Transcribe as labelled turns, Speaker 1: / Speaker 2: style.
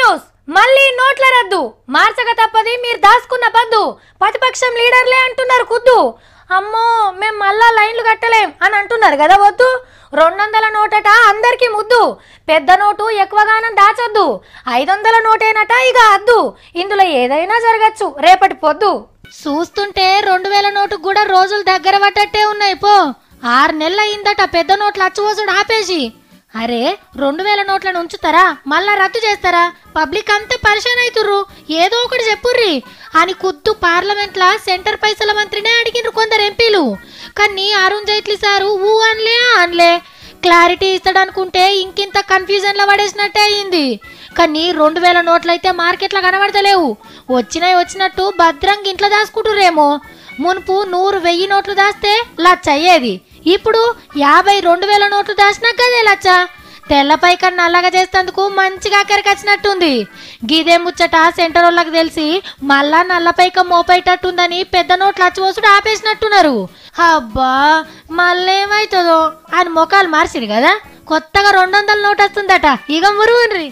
Speaker 1: news మళ్ళీ నోట్ల రద్దు మార్చక తప్పది మీరు దాసుకున్న పద్దు ప్రతిపక్షం లీడర్లే అంటున్నారు కుద్దు అమ్మో మేము మళ్ళా లైన్లు కట్టలేం అని అంటున్నారు కదా వద్దు 200 నోటట అందరికి ముద్దు పెద్ద నోటు ఎక్కువగానం దాచొద్దు 500 నోటేనట ఇక అద్దు ఇందులో ఏదైనా జరగచ్చు రేపటి పొద్దు చూస్తుంటే 2000 నోటు కూడా రోజులు దగ్గర పట్టట్టే ఉన్నాయి పో 6 నెలలు అయిందట పెద్ద నోట్లు అచ్చువసుడు ఆపేసి అరే 2000 నోట్లను ఉంచుతారా మళ్ళా రద్దు చేస్తారా పబ్లిక్ అంతా పరిశాన్ అవుతుర్రు ఏదో ఒకటి చెప్పుర్రి అని కుద్దు పార్లమెంట్ లా సెంటర్ పైసల మంత్రినే అడిగినరు కొందరు ఎంపీలు కానీ అరుణ్ జైట్లీ సారు ఊ అనలే క్లారిటీ ఇస్తాడనుకుంటే ఇంకింత కన్ఫ్యూజన్ లో పడేసినట్టే అయింది కానీ 2000 నోట్లయితే మార్కెట్లో కనబడతలేవు వచ్చినట్టు భద్రంగా ఇంట్లో దాచుకుంటురేమో మునుపు 100,000 నోట్లు దాస్తే లచ్చ అయ్యేది ఇప్పుడు 52,000 నోట్లు దాచినా గదే లచ్చ తెల్లపై కన్నా నల్లగా చేసేందుకు మంచిగా అక్కడికొచ్చినట్టుంది గిదే ముచ్చట సెంటర్ వాళ్ళకి తెలిసి మళ్ళా నల్లపైక మోపేటట్టుందని పెద్ద నోట్లు అచ్చిపోసుడు ఆపేసినట్టున్నారు అబ్బా మళ్ళేమైతుందో అని మొఖాలు మార్చిరు కదా కొత్తగా 200 నోటు వస్తుందట ఇక మురుగుండ్రి